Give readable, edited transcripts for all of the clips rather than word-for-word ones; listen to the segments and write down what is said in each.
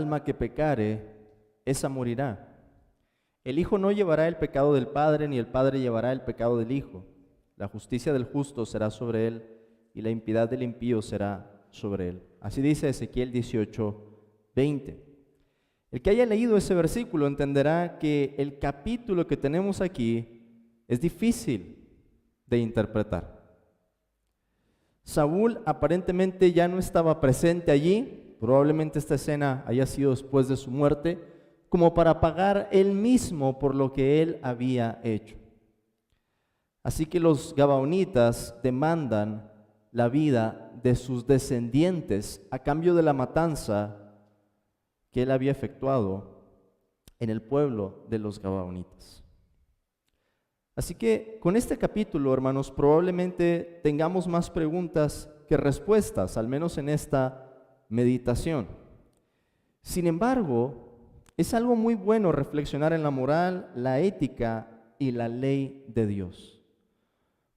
alma que pecare, esa morirá. El Hijo no llevará el pecado del Padre, ni el Padre llevará el pecado del Hijo. La justicia del justo será sobre él, y la impiedad del impío será sobre él. Así dice Ezequiel 18:20. El que haya leído ese versículo entenderá que el capítulo que tenemos aquí es difícil de interpretar. Saúl aparentemente ya no estaba presente allí, probablemente esta escena haya sido después de su muerte, como para pagar él mismo por lo que él había hecho. Así que los gabaonitas demandan la vida de sus descendientes a cambio de la matanza que él había efectuado en el pueblo de los gabaonitas. Así que con este capítulo, hermanos, probablemente tengamos más preguntas que respuestas, al menos en esta meditación. Sin embargo, es algo muy bueno reflexionar en la moral, la ética y la ley de Dios.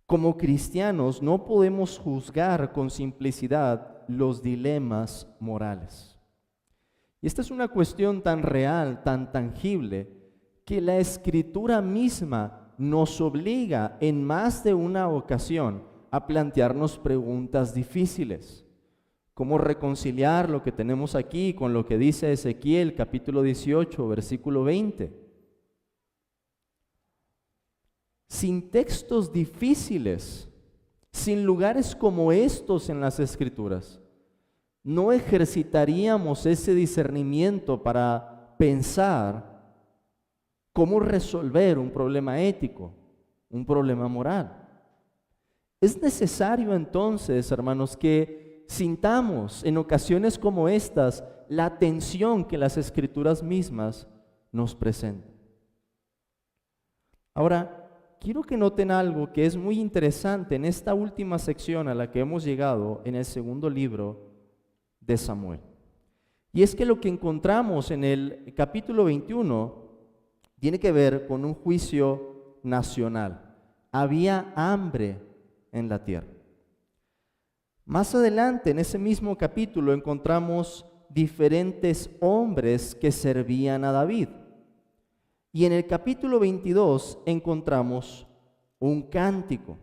Como cristianos no podemos juzgar con simplicidad los dilemas morales. Y esta es una cuestión tan real, tan tangible, que la Escritura misma nos obliga en más de una ocasión a plantearnos preguntas difíciles. ¿Cómo reconciliar lo que tenemos aquí con lo que dice Ezequiel, capítulo 18, versículo 20? Sin textos difíciles, sin lugares como estos en las Escrituras, no ejercitaríamos ese discernimiento para pensar cómo resolver un problema ético, un problema moral. Es necesario entonces, hermanos, que sintamos en ocasiones como estas la tensión que las Escrituras mismas nos presentan. Ahora, quiero que noten algo que es muy interesante en esta última sección a la que hemos llegado en el segundo libro de Samuel. Y es que lo que encontramos en el capítulo 21 tiene que ver con un juicio nacional. Había hambre en la tierra. Más adelante, en ese mismo capítulo, encontramos diferentes hombres que servían a David. Y en el capítulo 22 encontramos un cántico.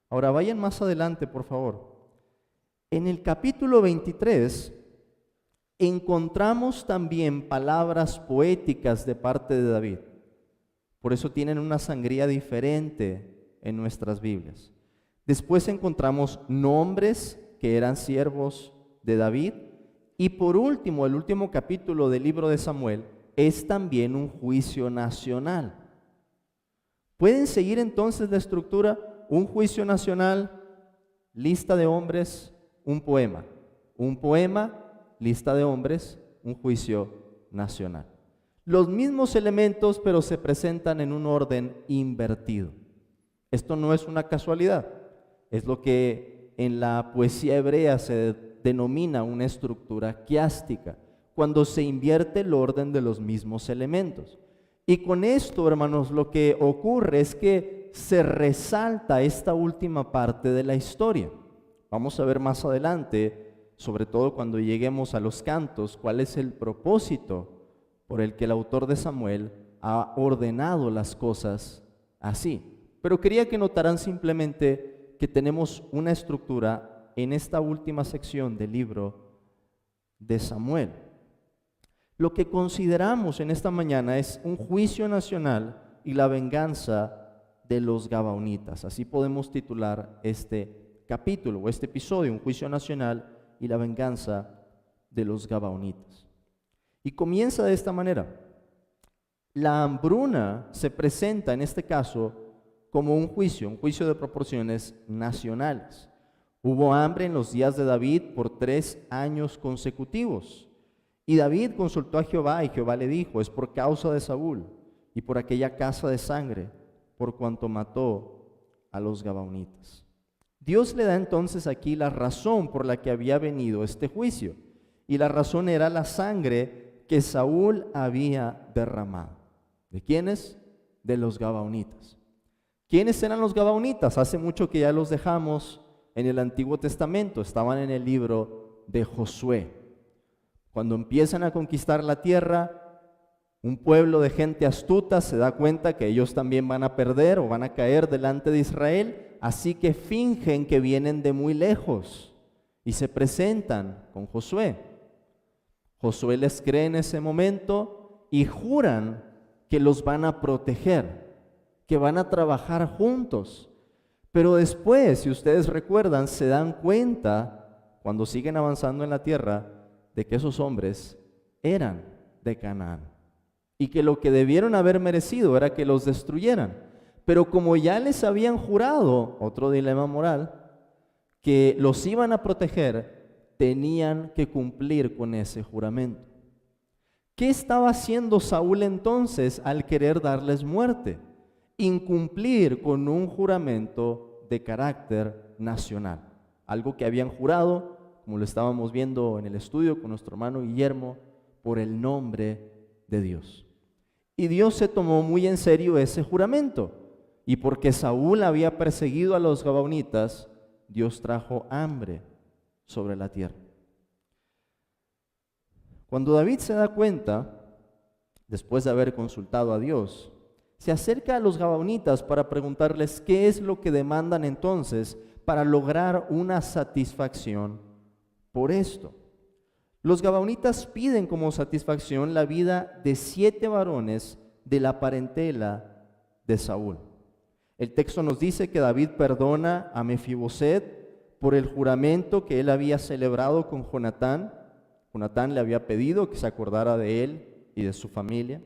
Ahora vayan más adelante, por favor. En el capítulo 23 encontramos también palabras poéticas de parte de David. Por eso tienen una sangría diferente en nuestras Biblias. Después encontramos nombres que eran siervos de David. Y por último, el último capítulo del libro de Samuel es también un juicio nacional. ¿Pueden seguir entonces la estructura? Un juicio nacional, lista de hombres, un poema. Un poema, lista de hombres, un juicio nacional. Los mismos elementos, pero se presentan en un orden invertido. Esto no es una casualidad. Es lo que en la poesía hebrea se denomina una estructura quiástica, cuando se invierte el orden de los mismos elementos. Y con esto, hermanos, lo que ocurre es que se resalta esta última parte de la historia. Vamos a ver más adelante, sobre todo cuando lleguemos a los cantos, cuál es el propósito por el que el autor de Samuel ha ordenado las cosas así. Pero quería que notaran simplemente que tenemos una estructura en esta última sección del libro de Samuel. Lo que consideramos en esta mañana es un juicio nacional y la venganza de los gabaonitas. Así podemos titular este capítulo o este episodio, un juicio nacional y la venganza de los gabaonitas. Y comienza de esta manera. La hambruna se presenta en este caso como un juicio de proporciones nacionales. Hubo hambre en los días de David por 3 años consecutivos. Y David consultó a Jehová y Jehová le dijo: es por causa de Saúl y por aquella casa de sangre, por cuanto mató a los gabaonitas. Dios le da entonces aquí la razón por la que había venido este juicio. Y la razón era la sangre que Saúl había derramado. ¿De quiénes? De los gabaonitas. ¿Quiénes eran los gabaonitas? Hace mucho que ya los dejamos en el Antiguo Testamento. Estaban en el libro de Josué. Cuando empiezan a conquistar la tierra, un pueblo de gente astuta se da cuenta que ellos también van a perder o van a caer delante de Israel, así que fingen que vienen de muy lejos y se presentan con Josué. Josué les cree en ese momento y juran que los van a proteger, que van a trabajar juntos. Pero después, si ustedes recuerdan, se dan cuenta, cuando siguen avanzando en la tierra, de que esos hombres eran de Canaán y que lo que debieron haber merecido era que los destruyeran. Pero como ya les habían jurado, otro dilema moral, que los iban a proteger, tenían que cumplir con ese juramento. ¿Qué estaba haciendo Saúl entonces al querer darles muerte? Incumplir con un juramento de carácter nacional, algo que habían jurado, como lo estábamos viendo en el estudio con nuestro hermano Guillermo, por el nombre de Dios. Y Dios se tomó muy en serio ese juramento, y porque Saúl había perseguido a los gabaonitas, Dios trajo hambre sobre la tierra. Cuando David se da cuenta, después de haber consultado a Dios, se acerca a los gabaonitas para preguntarles qué es lo que demandan entonces para lograr una satisfacción por esto. Los gabaonitas piden como satisfacción la vida de 7 varones de la parentela de Saúl. El texto nos dice que David perdona a Mefiboset por el juramento que él había celebrado con Jonatán. Jonatán le había pedido que se acordara de él y de su familia.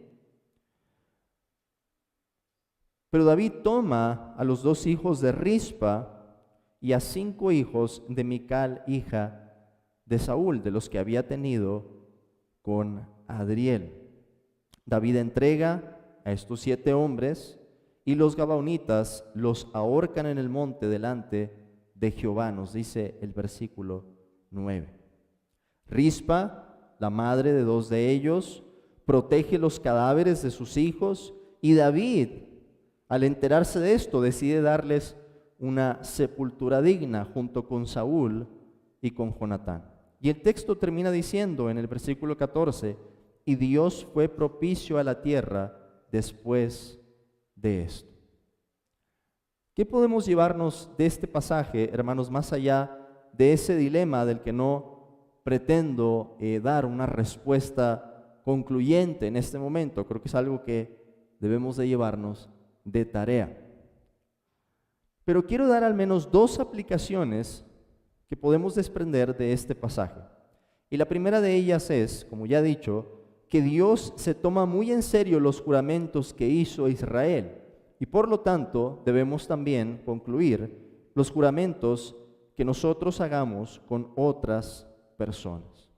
Pero David toma a los 2 hijos de Rispa y a 5 hijos de Mical, hija de Saúl, de los que había tenido con Adriel. David entrega a estos 7 hombres y los gabaonitas los ahorcan en el monte delante de Jehová, nos dice el versículo 9. Rispa, la madre de 2 de ellos, protege los cadáveres de sus hijos, y David, al enterarse de esto, decide darles una sepultura digna junto con Saúl y con Jonatán. Y el texto termina diciendo en el versículo 14, y Dios fue propicio a la tierra después de esto. ¿Qué podemos llevarnos de este pasaje, hermanos, más allá de ese dilema del que no pretendo dar una respuesta concluyente en este momento? Creo que es algo que debemos de llevarnos de tarea. Pero quiero dar al menos 2 aplicaciones que podemos desprender de este pasaje. Y la primera de ellas es, como ya he dicho, que Dios se toma muy en serio los juramentos que hizo Israel, y por lo tanto debemos también concluir los juramentos que nosotros hagamos con otras personas.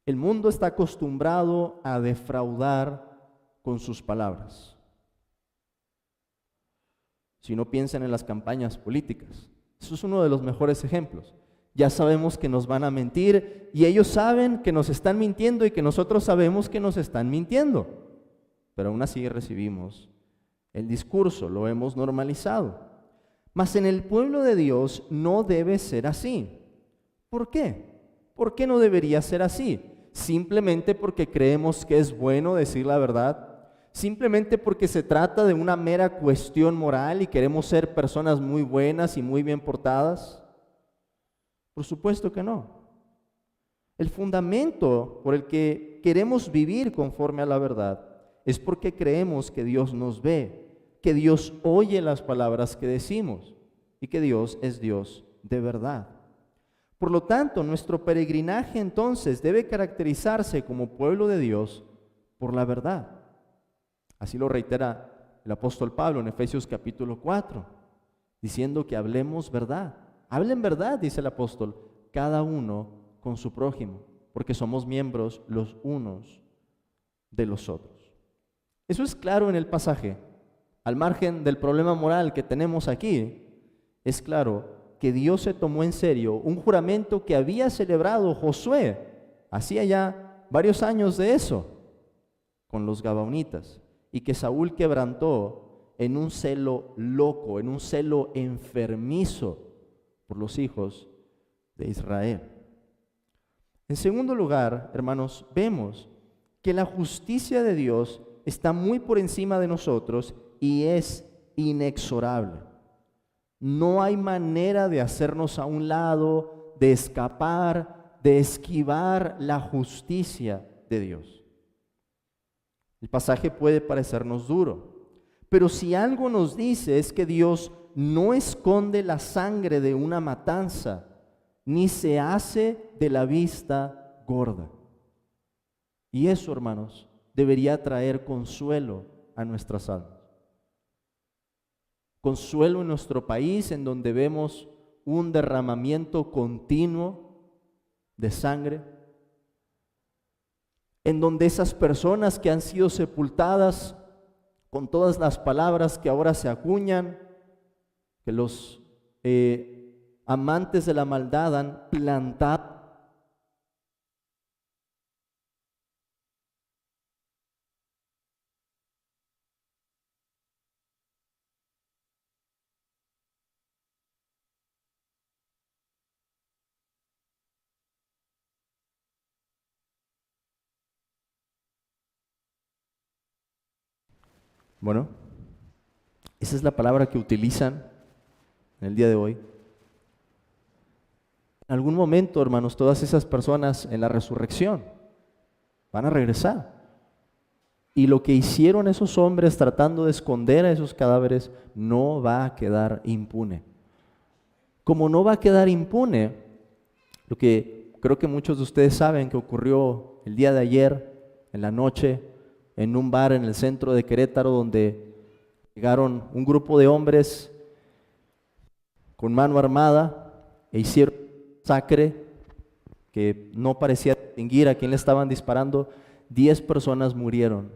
El mundo está acostumbrado a defraudar con sus palabras. Si no piensan en las campañas políticas, eso es uno de los mejores ejemplos. Ya sabemos que nos van a mentir y ellos saben que nos están mintiendo y que nosotros sabemos que nos están mintiendo, pero aún así recibimos el discurso, lo hemos normalizado. Mas en el pueblo de Dios no debe ser así. ¿Por qué? ¿Por qué no debería ser así? ¿Simplemente porque creemos que es bueno decir la verdad? ¿Simplemente porque se trata de una mera cuestión moral y queremos ser personas muy buenas y muy bien portadas? Por supuesto que no. El fundamento por el que queremos vivir conforme a la verdad es porque creemos que Dios nos ve, que Dios oye las palabras que decimos y que Dios es Dios de verdad. Por lo tanto, nuestro peregrinaje entonces debe caracterizarse como pueblo de Dios por la verdad. Así lo reitera el apóstol Pablo en Efesios capítulo 4, diciendo que hablemos verdad. Hablen verdad, dice el apóstol, cada uno con su prójimo, porque somos miembros los unos de los otros. Eso es claro en el pasaje. Al margen del problema moral que tenemos aquí, es claro que Dios se tomó en serio un juramento que había celebrado Josué, hacía ya varios años de eso, con los gabaonitas, y que Saúl quebrantó en un celo loco, en un celo enfermizo por los hijos de Israel. En segundo lugar, hermanos, vemos que la justicia de Dios está muy por encima de nosotros y es inexorable. No hay manera de hacernos a un lado, de escapar, de esquivar la justicia de Dios. El pasaje puede parecernos duro, pero si algo nos dice es que Dios no esconde la sangre de una matanza, ni se hace de la vista gorda. Y eso, hermanos, debería traer consuelo a nuestras almas. Consuelo en nuestro país, en donde vemos un derramamiento continuo de sangre, en donde esas personas que han sido sepultadas con todas las palabras que ahora se acuñan, que los amantes de la maldad han plantado. Bueno, esa es la palabra que utilizan en el día de hoy. En algún momento, hermanos, todas esas personas en la resurrección van a regresar. Y lo que hicieron esos hombres tratando de esconder a esos cadáveres no va a quedar impune. Como no va a quedar impune, lo que creo que muchos de ustedes saben que ocurrió el día de ayer, en la noche, en un bar en el centro de Querétaro, donde llegaron un grupo de hombres con mano armada e hicieron masacre que no parecía distinguir a quién le estaban disparando. 10 personas murieron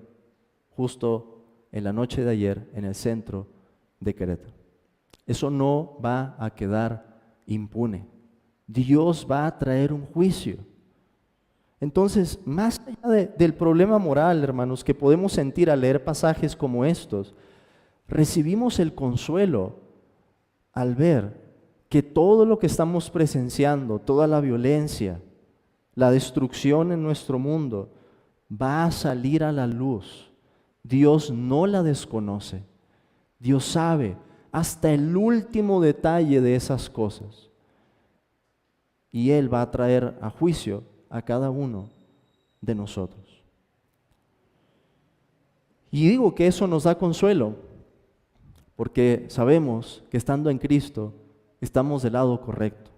justo en la noche de ayer en el centro de Querétaro. Eso no va a quedar impune. Dios va a traer un juicio. Entonces, más allá del problema moral, hermanos, que podemos sentir al leer pasajes como estos, recibimos el consuelo al ver que todo lo que estamos presenciando, toda la violencia, la destrucción en nuestro mundo, va a salir a la luz. Dios no la desconoce. Dios sabe hasta el último detalle de esas cosas. Y Él va a traer a juicio a cada uno de nosotros. Y digo que eso nos da consuelo, porque sabemos que estando en Cristo estamos del lado correcto,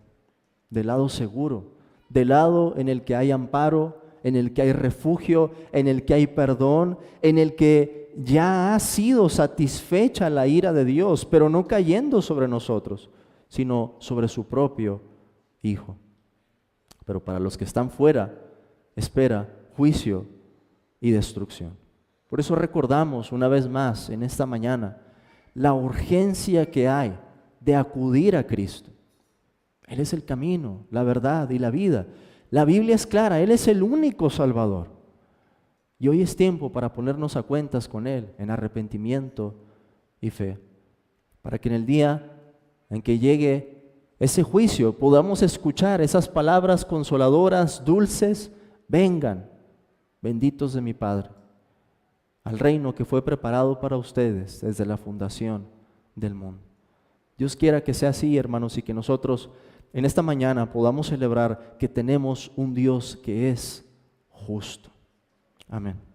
del lado seguro, del lado en el que hay amparo, en el que hay refugio, en el que hay perdón, en el que ya ha sido satisfecha la ira de Dios, pero no cayendo sobre nosotros, sino sobre su propio Hijo. Pero para los que están fuera, espera juicio y destrucción. Por eso recordamos una vez más en esta mañana la urgencia que hay de acudir a Cristo. Él es el camino, la verdad y la vida. La Biblia es clara, Él es el único Salvador. Y hoy es tiempo para ponernos a cuentas con Él en arrepentimiento y fe, para que en el día en que llegue ese juicio podamos escuchar esas palabras consoladoras, dulces: vengan, benditos de mi Padre, al reino que fue preparado para ustedes desde la fundación del mundo. Dios quiera que sea así, hermanos, y que nosotros en esta mañana podamos celebrar que tenemos un Dios que es justo. Amén.